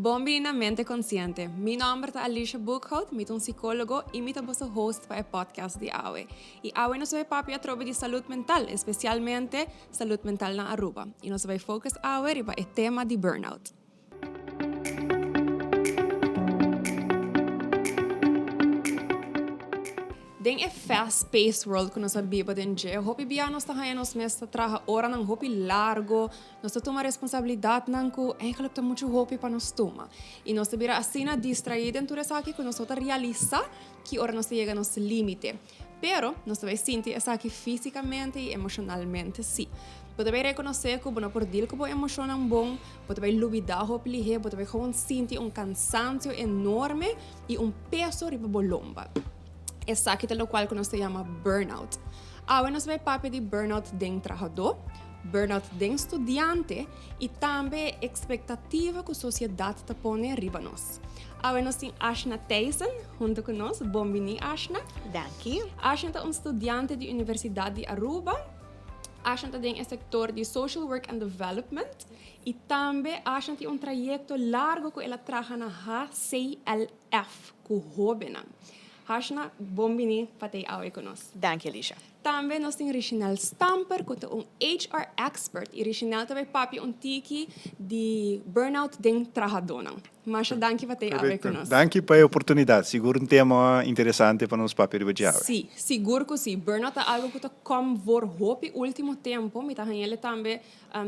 Bom-vindo na Mente, Consciente. Meu nome é Alicia Boekhout, sou psicólogo e sou host para o podcast de AWE. E AWE nos vai papi a trova de saúde mental, especialmente saúde mental na Aruba. E nos vai focar AWE para o tema de burnout. Den é fast-paced world que nós vivemos hoje. Hopi bia nós nós mesmo trabalha hora nang hopi largo, nós toma responsabilidade nang ko eigenlijk muito hopi para nós toma. E nós vira assim distraído em tudo isso aqui que nós realiza que hora nós chega nosso limite. Pero nós vai sentir isso aqui fisicamente e emocionalmente sim. Pode vai reconhecer que não por deal que a emoção é bom, pode vai luvidar hopi lihe, pode vai gewoon sentir cansancio enorme e peso riba bolomba. Essa aqui é o qual nós chamamos burnout. Agora nós vamos falar de burnout de trabalhador, burnout de estudante e também expectativa que a sociedade está pondo em riba nós. Agora nós temos Ashna Tyson junto conosco. Bom-vindo, Ashna. Danke. Ashna é estudante da Universidade de Aruba. Ashna tem o setor de Social Work and Development e também Ashna tem trajeto largo que ela trabalha na HCLF, com jovens. Ashna, bom-vindo para ter aula conosco. Danke, Alicia. Também nós temos Reginald Stamper, que é HR expert. E Reginald também papi tiki de burnout de trabalhador. Mas danke para ter aula conosco. Danke pela oportunidade. Seguro um tema interessante para nós papi de hoje. Sim, seguro que sim. Burnout é algo que como vor hopi último tempo. Me tá ele também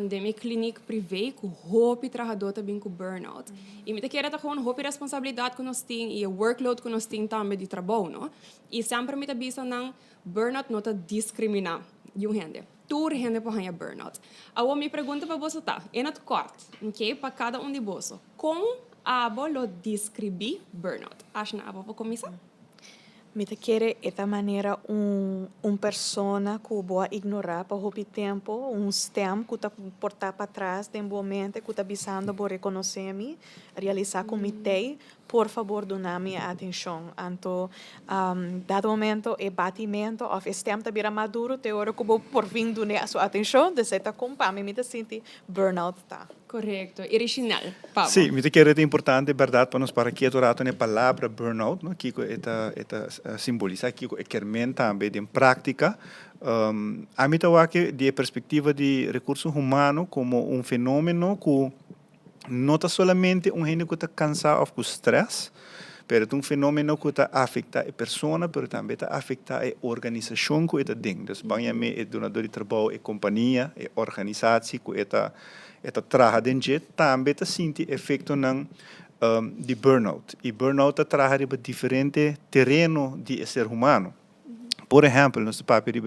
de minha clínica privada que hopi trabalhador também com burnout. E me tá querendo com hopi responsabilidade que nós temos e o workload que nós temos também de trabalho, não? E sempre me tá bisa nang burnout não está discriminar yung gente. Tudo gente pode ganhar burnout. Agora me pergunta para você tá, é na corte, ok? Para cada de você. Como abo lo descrever burnout? Acho na abo para começar? Me te quer esta maneira persona que boa ignorar por muito tempo, stem que tá portar para trás de momento que tá bisando por reconhecer me, realizar comitê, por favor, dona-me atenção. Então, dado momento e batimento, of stem tá vira maduro, te hora que vou por fim donar a sua atenção, de certa compa, me te senti burnout tá. Correto. Original, Pablo. Sim, me quer é importante, verdade, para nós para que tu rato a palavra burnout, no que é simboliza que é que também de prática. A mim tá que de perspectiva de recursos humanos como fenômeno que não está solamente gente que está cansado com stress, mas é fenômeno que está afeta a pessoa, mas também está afeta a organização que está dentro. Então, banhame é donador de trabalho, é companhia, é organização que está trabalha dentro, também está sentindo efeito de burnout. E burnout trabalha em diferentes terrenos de ser humano. Por exemplo, nosso papi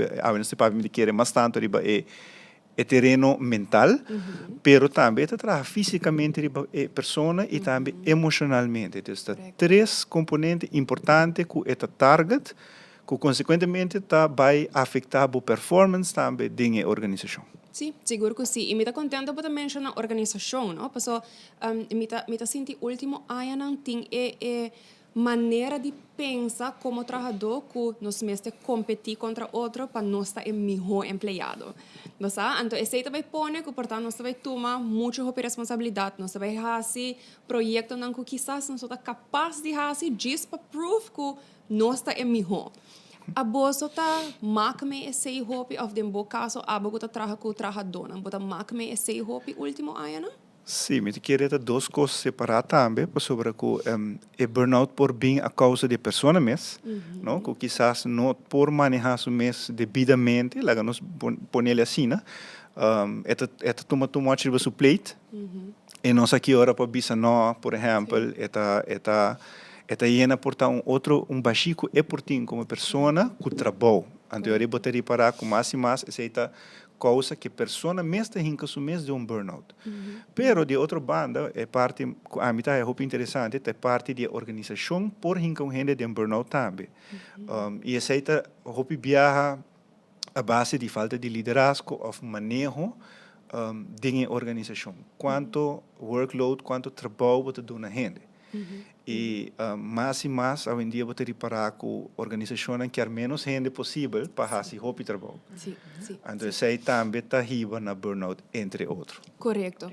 me quer mais tanto é terreno mental, pero também trabalha fisicamente a pessoa e também emocionalmente. Então, três componentes importantes que é target, que consequentemente vai afetar a performance também da organização. Sim, seguro que sim. E me está contente por mencionar a organização, não? Porque me está sentindo último ano não tem maneira de pensar como trabalhador que nós mesmos competir contra outro para nós estar melhor empregado. Então, esse também põe que, portanto, nós vai tomar muita responsabilidade. Nós vai fazer projetos que quizás nós somos capazes de fazer just para provar que nós estamos melhor. A bolsa está máquina esse hobby of dem bo caso abo que trabalha com o trabalhador, não bota máquina esse hobby último ano, não? Sim, me queria duas coisas separadas também, sobre que burnout por bem a causa de pessoa mesmo, não? Que quizás não por manejar o mês devidamente, lá nós põe ele assim, né? Toma tomate de seu plate, e nós aqui ora para bisa não, por exemplo, está llena por outro baxico é por ti como pessoa que trabalha. Então eu botaria para com mais e mais essa coisa que a pessoa mesmo está em caso mesmo de burnout. Pero de outra banda é parte a mim é muito interessante, é parte da organização por com gente de burnout também. E essa é hopi viaja a base de falta de liderazgo ou manejo da organização. Quanto workload, quanto trabalho você dá na gente. E mais e mais, hoje em dia, vou ter que parar com organizações que quer menos gente possível para fazer o trabalho. Sim. Então, isso aí também está riba na burnout, entre outros. Correto.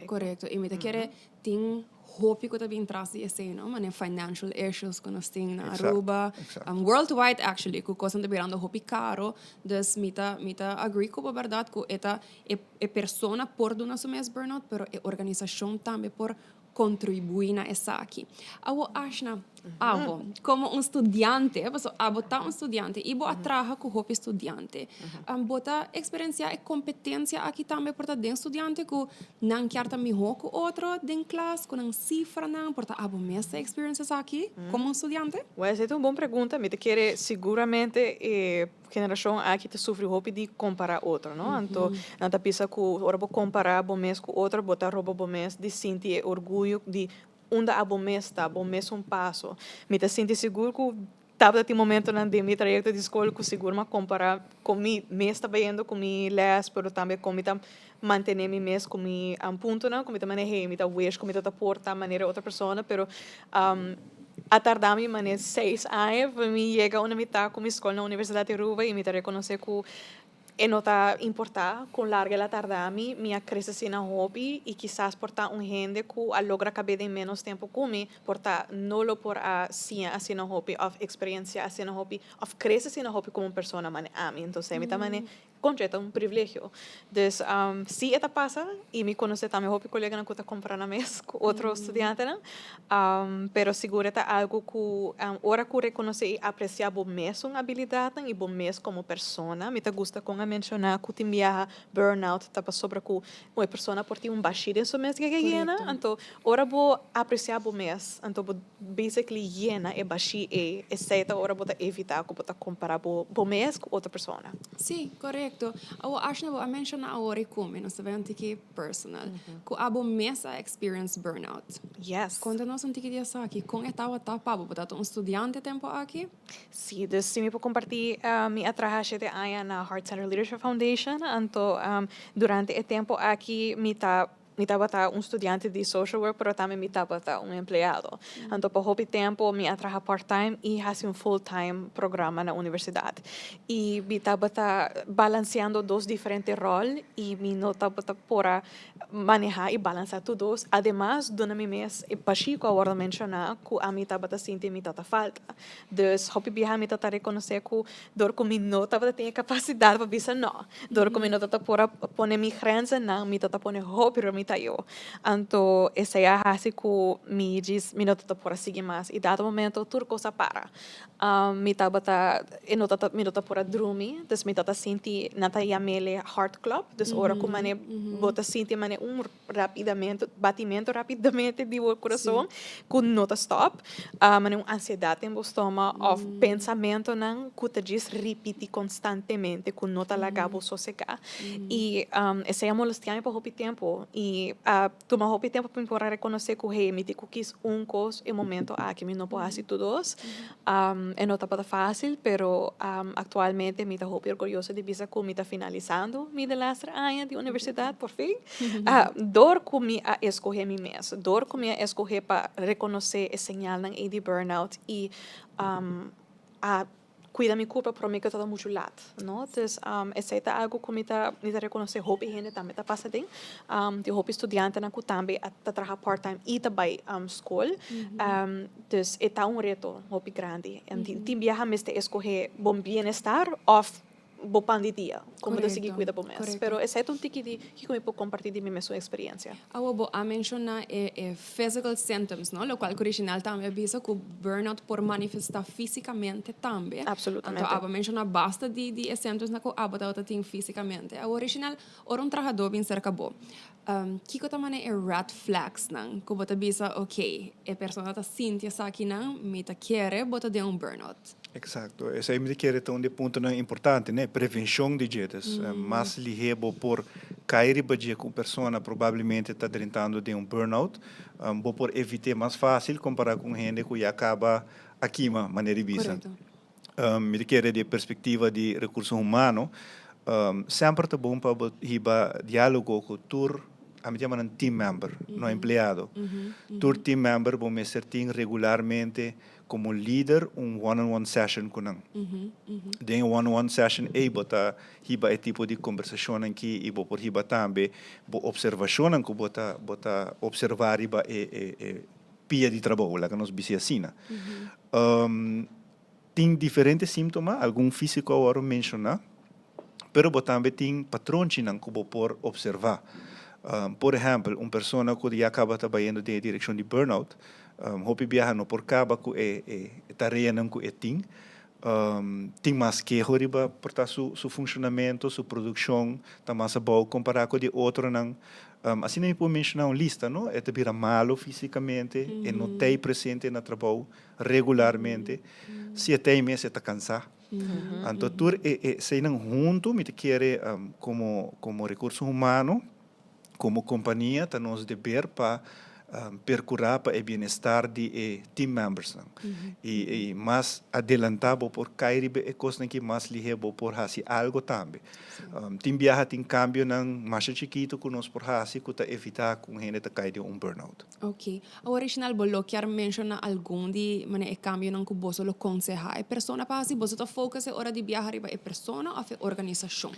E me quer tem hopi ko tabi intras di ese, no? Mane financial issues ko nos ting na Exact, Aruba. exact. Worldwide actually, ko kosan tabi rando hopi caro, dus mita agree ko ba verdad ko eta e persona por duna sumes burnout, pero e organização tambe por contribuir na essa aqui. Awo ashna, abo, como um estudante, abo tá um estudante, ibo atraja com hopi estudante. Bota experiência e competência aqui também, porta den estudante que não quer também com outro den classe, com não cifra não, porta abo mesma experiências aqui como um estudante. Essa é uma boa pergunta. Me te quer seguramente geração aqui te sofre hopi de comparar outro, não? Então, não te pensa que ora vou comparar bom mês com outro, botar roupa bom mês, de sentir orgulho de onde a bom mês está, bom mês passo. Me te sente seguro que estava de momento na de meu trajeto de escola que seguro mas comparar com mi mês está indo com mi les, pero também com mi manter mi mês com mi ponto não, com mi manejar, mi wish, com mi porta maneira outra pessoa, pero a tardar-me, mané 6 anos, para mim chega uma mitad com a escola na Universidade de Aruba e me reconhecer que e não está importar com larga la tardar-me, minha cresce na hobby e quizás portar gente que a logra caber em menos tempo comigo, portar não lo por a sim assim na hobby, of experiência assim na hobby, of cresce na hobby como pessoa, mané a mim, então me também conjeta um privilégio. Então, se eta passa e me conhece também hobby colega na que está comprando na mês com outro estudante, né? Pero seguro é algo que ora que reconhecer e apreciar bom mês uma habilidade e bom mês como pessoa, me te gusta com a mencionar que tem burnout tá sobre que uma pessoa por ter baixo isso mês que ganha, então ora vou apreciar bom mês, então basically llena é baixo e certa ora vou evitar que vou comparar bom mês com outra pessoa. Sim, correto. Awo ashna bo a mention a ori kumi no sabe antiki personal. Ku abo mesa experience burnout. Yes. Conta-nos um tiki dia aqui com etapa pabo, botato um estudante tempo aqui? Sim, então se me compartilhar minha trajetória de aia na Heart Center Leadership Foundation, então durante o tempo aqui me estava estudante de social work, pero também me estava empregado. Então, por pouco tempo, me atraja part-time e fazia full-time programa na universidade. E me estava balanceando dois diferentes roles e me não estava por manejar e balancear todos. Además, durante mês, e Pachico agora mencionar que a mim estava sentindo me estava falta. Então, hopi biha me estava reconhecer que dor que me não estava tendo capacidade para dizer não. Dor que me não estava por poner minha grenze, não, me estava poner hobby tayo. Então, essa é a razão que me diz, me não está por seguir mais. E dado momento, tudo coisa para. Me estava me não está por dormir, então me estava sentir na mele heart club, então hora que mane bota sentir mane batimento rapidamente de coração, que não está stop, mane ansiedade em estômago, of pensamento não que te diz repite constantemente, que não está lagabo sossegar. E essa é a molestia por pouco tempo e tomar o tempo para reconhecer que me digo que coisa e momento que me não posso fazer todos não está fácil, pero atualmente me estou orgulhosa de dizer que me está finalizando minha last ano de universidade por fim. Dor que me escolher mim mesmo, dor que me escolher para reconhecer e sinal de burnout e cuida minha culpa por mim que está muito lado, não? Então, essa é algo que me está reconhecer hobby gente também está passando, de hobby estudante na que também está trabalhando part-time e também escola, então é reto hobby grande. Tem viajar mas te escolher bom bem-estar ou bom dia, como eu segui cuida bom mês. Pero esse é tiki que eu posso compartilhar de minha sua experiência. Bo a mencionar physical symptoms, no? Lo qual original também avisa que o burnout por manifestar fisicamente também. Absolutamente. Então, aba mencionar basta de symptoms na que aba tá tem fisicamente. O original um trabajador bem cerca bo. Kiko tamane red flags nang ko bota bisa okay, persona ta sinti sa aqui nang me ta quere bota de burnout. Exacto, esse aí me quer então de ponto não importante, né? Prevenção de jeito, mais ligado por cair e com pessoa provavelmente está tentando de burnout, por evitar mais fácil comparar com gente que já acaba aqui uma maneira de vista. Me quer de perspectiva de recursos humanos, sempre é bom para riba diálogo com tur a mim chamam team member, não empregado. Tur team member vão me servir regularmente como líder one-on-one session kunang. Den one-on-one session bota hiba tipo de conversação que ibo por hiba tambe bo observação que bota observar hiba pia de trabalho lá que nós bisi assina. Tem diferentes sintomas, algum físico agora mencionar, pero também tem patrões que por observar. Por exemplo, uma pessoa que já acaba trabalhando na direção de burnout, hopi viajando por caba que tarefa não que tem mais que riba por seu funcionamento, sua produção, tá mais bom comparado com de outro não. Assim não pode mencionar uma lista, não? É vira malo fisicamente, e não está presente no trabalho regularmente, se até mesmo está cansado. Então, tudo se não junto, me quer como recurso humano, como companhia, tá nos dever para percurar para o bem-estar de team members. E mais adelantado por cair e coisa que mais ligado por fazer algo também. Tem viaja tem cambio não mais chiquito que nós por fazer para evitar que a gente caia de burnout. Ok. O original bolo quer mencionar algum de mané cambio não que você lo aconselha. É pessoa para assim você tá foca hora de viajar riba é pessoa ou é organização?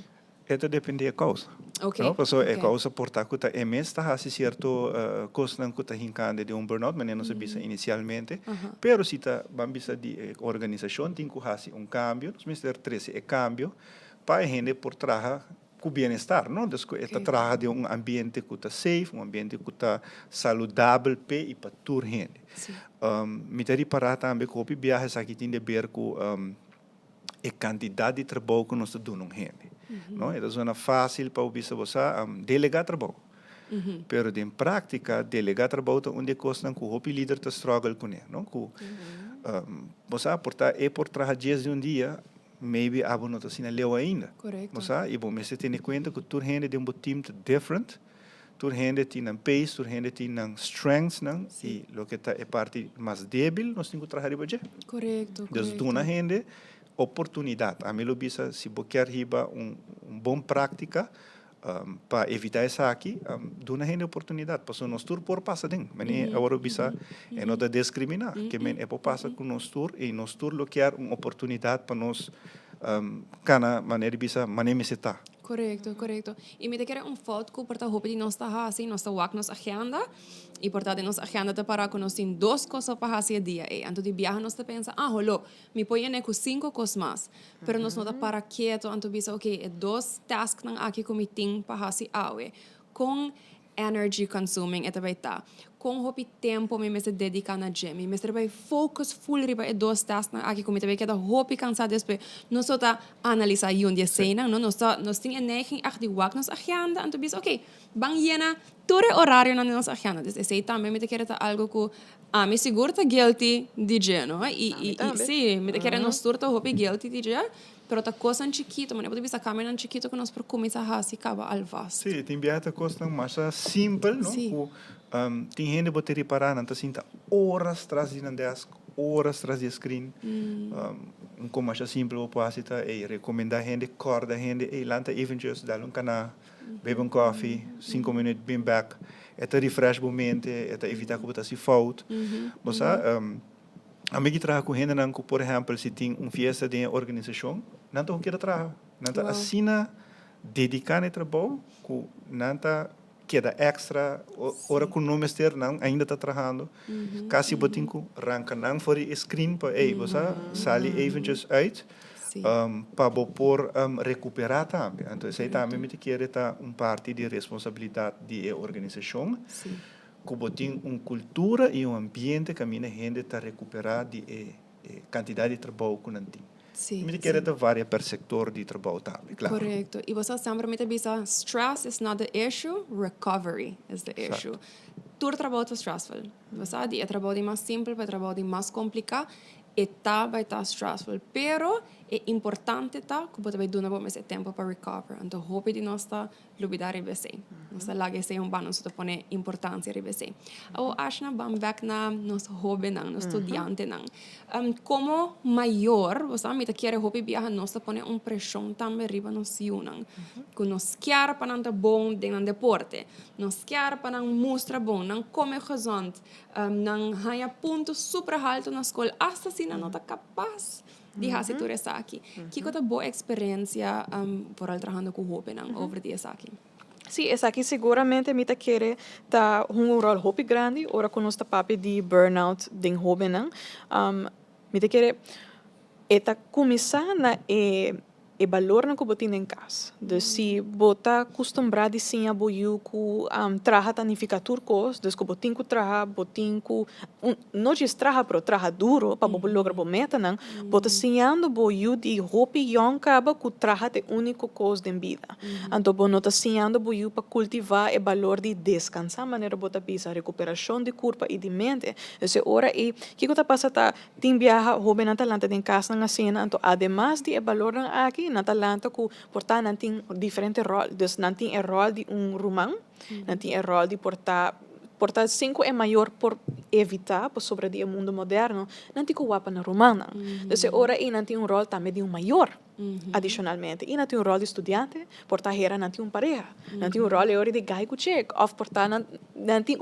Isso depende da causa. Okay. No? Porque a causa porta que está está fazendo certo coisa que está hincando de burnout, mas não se bisa inicialmente. Pero se está bambisa de organização tem que fazer cambio, os ministérios 13 é cambio para a gente por trabalhar com bem-estar, não? Então, está trabalhar de ambiente que está safe, ambiente que está saudável e para toda a gente. Me teria parar também que o viajes aqui tem de ver com a quantidade de trabalho que nós estamos gente. Não? É uma fácil para você delegar trabalho. Pero em prática, delegar trabalho é onde costa que o líder está struggle com ele. Não? Você aportar por trabalhar dias de dia, maybe a não está sendo leu ainda. Correto. E você tem em conta que toda gente de time é diferente. Toda gente tem um pace, toda gente tem strengths, não? E o que é parte mais débil, nós temos que trabalhar para ele. Correto. Então, toda gente oportunidade. A mim, se você quer riba bom prática para evitar isso aqui, dona gente oportunidade. Porque nós tur por passa dentro. Mas agora bisa é não da discriminar. Que men é por passa com nós tur e nós tur lo quer uma oportunidade para nós cana maneira bisa maneira está. Correto. E me quer foto que porta roupa de nós tá assim, nós tá wak nos agenda e porta de nos agenda tá para que nós tem duas coisas para fazer dia. E anto de viajar nós tá pensa, holo, me põe com 5 coisas mais. Pero nós não tá para quieto, anto bisa, ok, é 2 tasks nang aqui que me tem para fazer awe. Com energy consuming eta vai tá. Com hopi tempo me se dedica na gym, me se vai focus full riba e 2 tasks na aqui como te vai queda hopi cansado depois. Nós só tá analisar um dia cena, não nós tem energia ach de wak nos agenda, anto bis, ok, bang llena todo horário na nossa agenda. Des esse também me te quer algo que me seguro tá guilty de dia, no? E sim, me te quer nós turta hopi guilty de dia. Pero ta coisa chiquito, mas pode bisa câmera chiquito que nós por começar a se cava alvas. Sim, tem viata coisa mais simples, não? Sim. Tem gente que pode reparar, não assim, horas atrás de desk, horas atrás de screen. Como mais simples o passo tá, recomendar gente, corda gente, lanta even just dar canal, beber coffee, 5 minutos, bem back, refresh o mente, evitar que você se falte. Mas a mim que trabalha com gente, não, por exemplo, se tem festa de organização, não tem que trabalhar. Não tem assina dedicar no trabalho, não tem queda extra, hora que o nome ester não ainda está trabalhando. Caso botem que arranca não for o screen para você sali eventjes uit. Para por recuperar também. Então, isso aí também me quer estar parte de responsabilidade da organização. Como tem cultura e ambiente que a minha gente está recuperar de quantidade de trabalho que não tem. Me quer dar vários per sector de trabalho também, claro. Correto. E você sempre me diz, stress is not the issue, recovery is the issue. Todo trabalho é stressful. Você sabe, é trabalho mais simples, é trabalho mais complicado, vai estar stressful. Pero é importante tá que você vai dar mais tempo para recover. Então, hope de nós tá lubidar em você. Nós tá lá que se um bano se põe importância em você. Eu acho na back na nosso hobby não, nosso estudante não. Como maior, você me tá querer hobby viajar nós tá põe pressão também riba nos yunan. Que nós quer para não bom dentro deporte. Nós quer para não mostrar bom, não comer gezond, não ganhar pontos super alto na escola, hasta se não tá capaz de fazer tudo isso aqui. Que é uma boa experiência por trabalhando com hobby não over isso aqui. Sim, essa aqui seguramente me querer tá rol hobby grande, ora com nossa papi de burnout de hobby não. Me querer eta começar na valor na que botin em casa. Dus se bota acostumbrado de sim a boiu ku traha tanificatur cos, dus que botin ku traha, botin ku não diz traha pro traha duro para bo logra bo meta não, bota sinhando boiu de hopi yon caba ku traha te único cos de vida. Então bo nota sinhando boiu para cultivar o valor de descansar, maneira bota pisa recuperação de corpo e de mente. Dus ora e que tá passa tá tim viaja hobi na talanta de casa na cena, então además de o valor na aqui na talanta ku portar nanting diferente rol, dus nanting rol de rumang, nanting rol de portar 5 é maior por evitar por sobre o mundo moderno, nanti ku wapa na rumang. Dus ora e nanti rol também de maior. Adicionalmente, e nanti rol de estudante, portar hera nanti pareja, nanti rol é hora de gai ku check, of portar nanti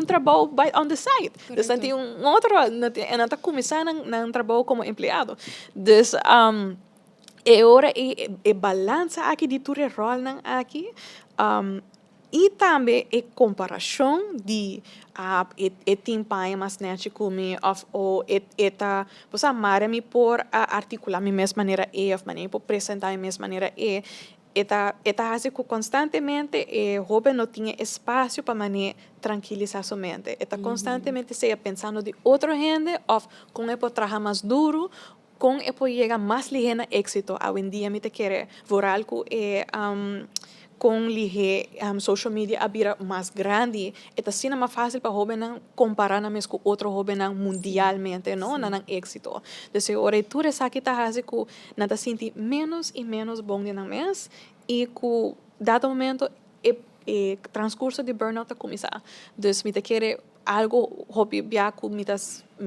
trabalho by on the side. Dus nanti outro rol, nanti começar na trabalho como empleado. Dus é hora e balança aqui de tudo rol não aqui e também a comparação de tempai mais nete comi ou eta você amar-me por articular me mesma maneira of maneira por apresentar me mesma maneira eta hace que constantemente Robin não tinha espaço para maneira tranquilizar sua mente eta constantemente seja pensando de outra gente of com ele trabalhar mais duro com e pode chegar mais ligeiro êxito hoje em dia me te quer vor algo com lige social media abrir mais grande é assim mais fácil para jovem comparar na com outro jovem mundialmente não na êxito então ora tudo isso aqui tá fazendo que nada sentir menos e menos bom na mês e que dado momento e transcurso de burnout a começar então me te quer algo hobby biaco me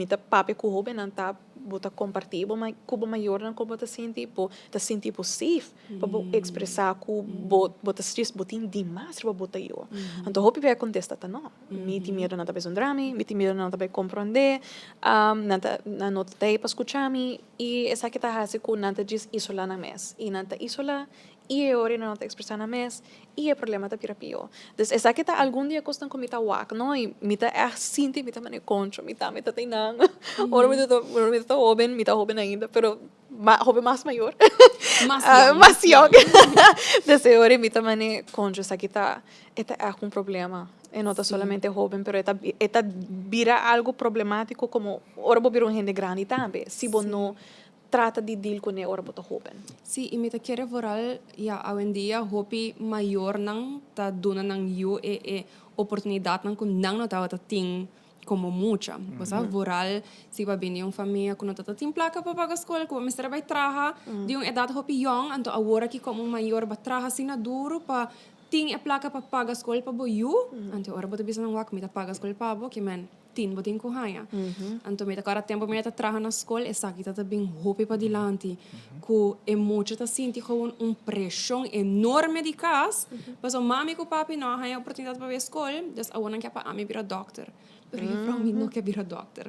tá papi com jovem não tá bota compartilhar mas cubo maior não como tá sentir safe para expressar que bota stress botin demais para botar eu então hope vai contestar tá não me tem medo não tá pensando drama me tem medo não tá vai compreender não tá aí para escutar me e essa que tá fazendo que não tá diz isolar na mês e não tá isolar e é hora não tá expressar na mês e é problema tá pirapio então essa que tá algum dia costam com me tá wak não e me tá sinti me tá mane contra me tá teinang ora me tá open ainda pero hobby mais maior mais young desse hora me tá mane contra essa que tá é um problema e não tá solamente jovem pero é vira algo problemático como ora vou vir gente grande também se você não trata de deal com ora botar jovem. Sim, e me tá querer voral hoje em dia hobby maior não tá dando não eu oportunidade não com não tá tem como mucha. Você voral se vai vir uma família com não tem placa para pagar a escola, como me vai trabalhar de uma idade hobby young, então agora que como maior vai trabalhar assim na duro para tem a placa para pagar a escola para boiu, então agora botar bisa não wak me tá pagar a escola para bo que man tin botin ko haya. Então me tá cara tempo me tá trabalhar na escola, essa aqui tá bem hobby para dilante, que é muito tá senti com pressão enorme de casa, mas o mami com o papi não haya oportunidade para ir à escola, dus awana que para mim virar doctor. Pero eu falo, não quer virar doctor.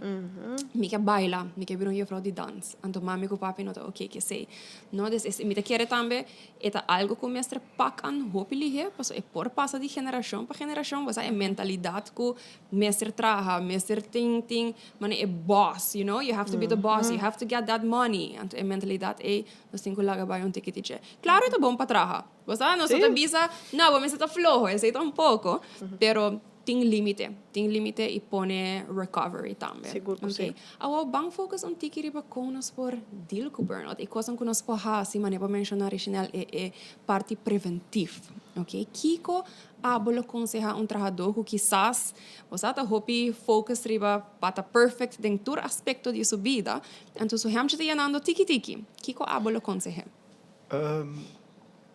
Me quer bailar, me quer virar eu de dance. Então, mami com o papi não tá ok, que sei. Não, des me quer também, é algo que o mestre pacan hopi lige, passo é por passa de geração para geração, você é mentalidade que o mestre traha, mestre ting, mas é boss, you know, you have to be the boss, you have to get that money. Então, é mentalidade é, nós temos que lagar vai um ticket. Claro, é bom para traha. Você não só tá bisa, não, mas você tá flojo, é um pouco, pero tem limite e pone recovery também. Seguro que sim. Awa bang focus on tiki riba konas por deal com burnout. E coisa que nós porra assim maneira para mencionar original é parte preventiva. Ok? Kiko abolo aconselha trabalhador que quizás você tá hopi focus riba pata perfect em todo aspecto de sua vida. Então so hamte te yanando tiki. Kiko abolo aconselha.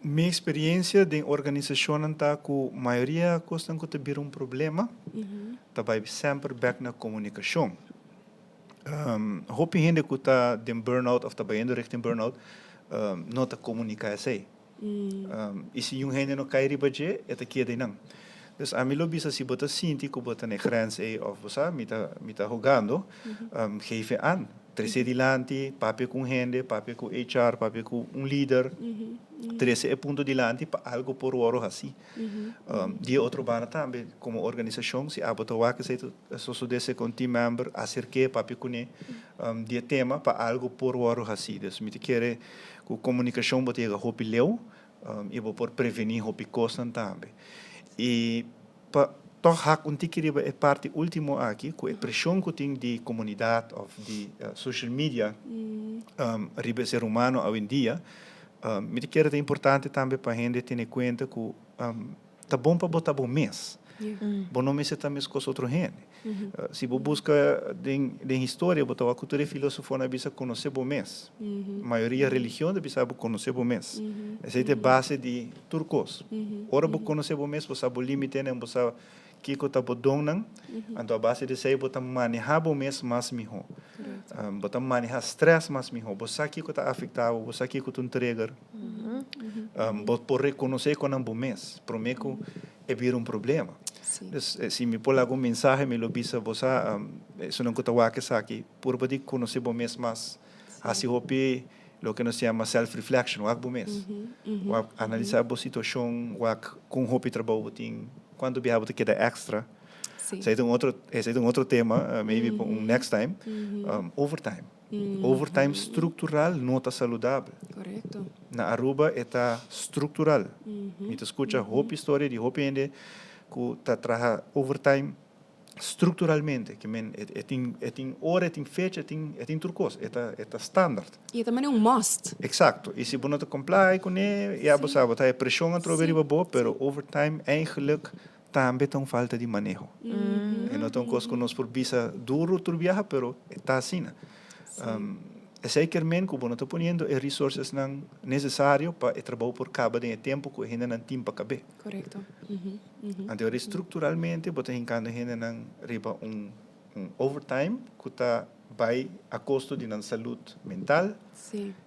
Minha experiência de organização está com a maioria costam que ter problema, tá vai sempre back na comunicação. Hopi gente que está de burnout of tá indo richting burnout, não tá comunicar assim. E se gente não cai riba je, é tá que não. Dus a mim lo bisa se bota sinti que bota na grens of você me tá jogando, gefe aan. Trece dilante, papi com gente, papi com HR, papi com líder. Trece é ponto dilante para algo por ouro assim. De outro bana também, como organização, se abota o que se sucede com team member, acerque papi com de tema para algo por ouro assim. Dus me te quer que comunicação bota ega hopi leu, e vou por prevenir hopi costan também. E pa toch hak riba é parte último aqui, com a pressão que tem de comunidade ou de social media, riba ser humano hoje em dia, me quer é importante também para a gente ter em conta que tá bom para botar bom mês. Bom não mês também com outro gente. Se você busca de história, botar a cultura filosofia na bisa conhecer bom mês. A maioria religião da bisa conhecer bom mês. Essa é a base de turcos. Ora você conhecer bom mês, você sabe o limite, né? Você que está bodong então a base de sei botar manejar bom mês mais melhor. Botar manejar stress mais melhor. Você que está afetado, você que está trigger. Por reconhecer com um bom mês, prometo é vir problema. Se me pôr algum mensagem, me lo bisa você, isso não está o que aqui, por poder conhecer bom mês mais, assim hopi lo que nos chama self-reflection, o bom mês. Analisar a situação, com hopi trabalho tem quando viaja queda extra. Esse é outro tema, maybe next time. Overtime. Overtime estrutural não está saudável. Correto. Na Aruba está estrutural. Me escuta hopi história de hopi ende que está trabalhando overtime estruturalmente, que tem hora, tem fecha, tem turcos, é standard. E também é must. Exato. E se você não comply com ele, você sabe, tá pressão a trover boa, pero overtime eigenlijk também tem falta de manejo. E não tem coisa que nós por visa duro turbiaja, pero está assim. É zekermente que você está ponendo os recursos necessários para trabalhar por cabo de tempo que ainda não tem para caber. Correto. Então, estruturalmente, você está ainda não riba overtime que está vai a custo de saúde mental,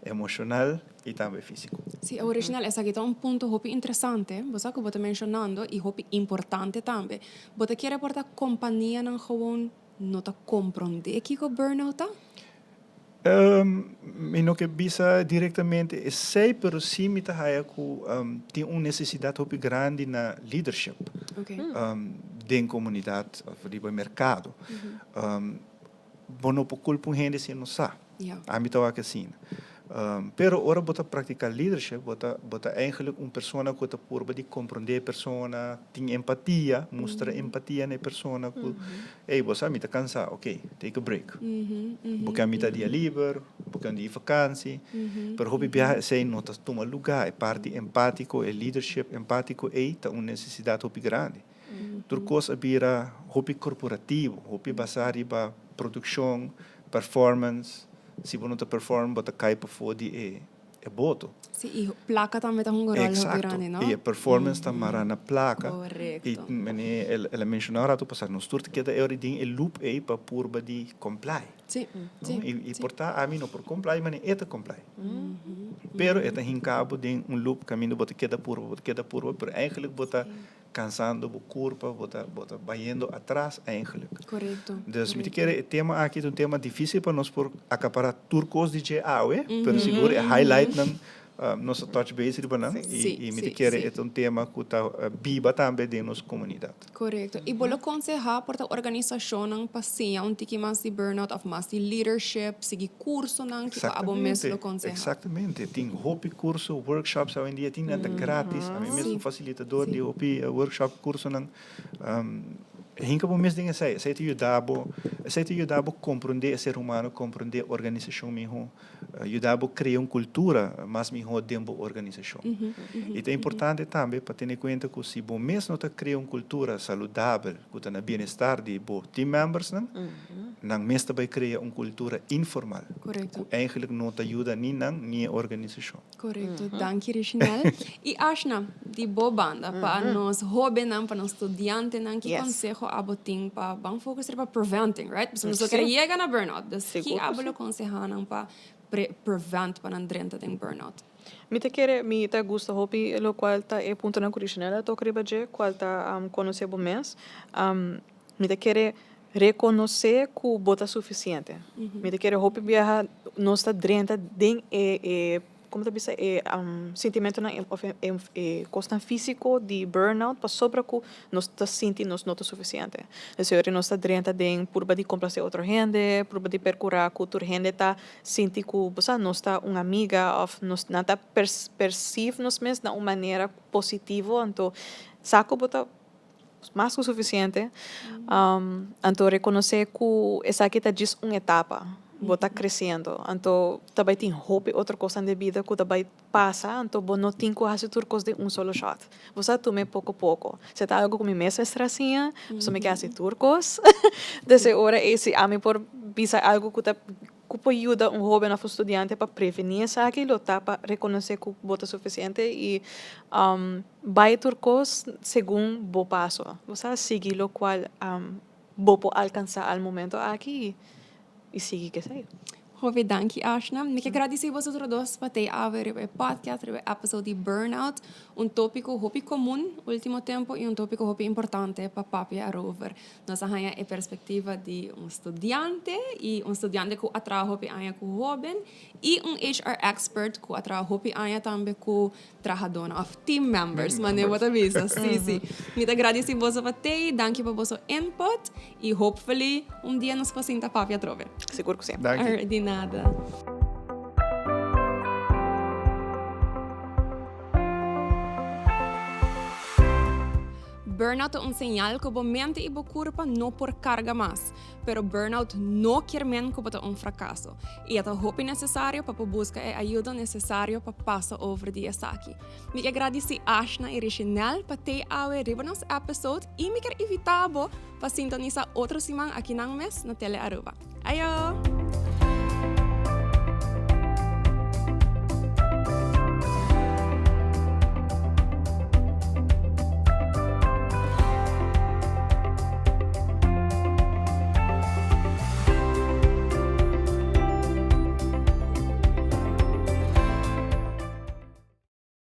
emocional e também físico. Sim, original, essa aqui é ponto muito interessante, você que você mencionando e muito importante também. Você quer reportar companhia não gewoon não tá compreender que o burnout tá? No que visa diretamente é sei, pero sim me tá tem uma necessidade muito grande na leadership, dentro da comunidade, no mercado. Não por culpa gente se não sabe. A mim tá assim. Pero ora bota praticar leadership, bota eigenlijk persona que está por de compreender persona, tem empatia, mostra empatia na persona que, ei, você me tá cansado, ok, take a break. Porque a mim tá dia livre, porque a dia vacância, pero hobby viajar sei não tá toma lugar, é parte empático, é leadership empático, tá uma necessidade hobby grande. Turcos abira hobby corporativo, hobby basar riba produção, performance. Se você não performa, você cai para fora é boto. Sim, e placa também tem rol grande, não? E a performance também na placa. Correto. E ela mencionou que passar no estudo que é o loop aí para purba de comply. Sim. E portanto, a mim não por comply, mas é comply. Pero é em cabo de loop caminho bota queda purba, pero eigenlijk bota cansando o corpo, bota indo atrás eigenlijk. Correto. Dus me quer tema aqui um tema difícil para nós por acaparar turcos de GA, pero seguro é highlight nós touch base riba não e me quer é um tema que tá biba também de nossa comunidade. Correto. E bolo aconselhar para a organização não passeia um tiki mais de burnout of mais de leadership, seguir curso não que abo mesmo aconselhar. Exatamente. Tem hopi curso, workshops hoje em dia tem nada grátis. A mim mesmo facilitador de hopi workshop curso não hinka bom mesmo dinheiro sei te ajudar a compreender o ser humano, compreender a organização mesmo, ajudar a criar uma cultura mais mesmo dentro da organização. E é importante também para ter em conta que se bom mesmo não criar uma cultura saudável, que está no bem-estar de team members, não mesmo vai criar uma cultura informal. Correto. Que eigenlijk não te ajuda nem a organização. Correto. Danke, Rishinel. E Ashna, de boa banda, para nós jovens, para nós estudantes, que consejo abotim para bang focus para preventing, right? Porque nós queremos chegar na burnout. Dus que abolo aconselhar para prevent para andrenta de burnout. Mi te gusta hopi lo qual ta e punto na original to kriba je qual ta conhecer bom mês. Mi te quer reconhecer que bota suficiente. Mi te quer hopi viajar nós tá drenta den como te disse sentimento na questão físico de burnout para sobra que nós tá sentindo nós não tá suficiente. Esse hora nós tá drenta den por de complacer outra gente, por de percurar que outra gente tá sentir que você nós tá uma amiga of nós não tá perceive nós mesmos de uma maneira positiva, então saco bota mais que o suficiente. Então reconhecer que essa aqui tá just uma etapa. Está crescendo, então também tem hope outra coisa de vida que também passa, então não tem que fazer tudo coisa de solo shot. Você toma pouco a pouco. Se está algo como mesmo estressinha, você me quer fazer turcos. Dessa hora esse a mim por bisa algo que pode ajudar jovem a estudante para prevenir essa aquilo, tá para reconhecer que bota suficiente e vai turcos segundo o passo. Você seguir o qual vou alcançar ao momento aqui. E seguir que sei. Hove danki Ashna. Me que agradecer vocês todos para ter haver o podcast, o episódio de burnout, tópico hopi comum último tempo e tópico hopi importante para papi arover. Nós arranha a perspectiva de estudante e estudante que atra hopi aya com jovem e HR expert que atra hopi aya também com trabajador of team members. Mas não é isso. Sim. Me agradecer vocês para ter, danke para vosso input e hopefully dia nós possamos papi arover. Seguro que sim. Danke. Nada. Burnout é señal que a mente e a corpo não por carga mais, pero burnout não quer men que é fracasso. E é o necessário para buscar a ajuda necessária para passar over de aqui. Me agradecer Ashna e Rishinel para ter a nos episode e me quer evitar para sintonizar outro semana aqui na mês na Tele Aruba. Ayo!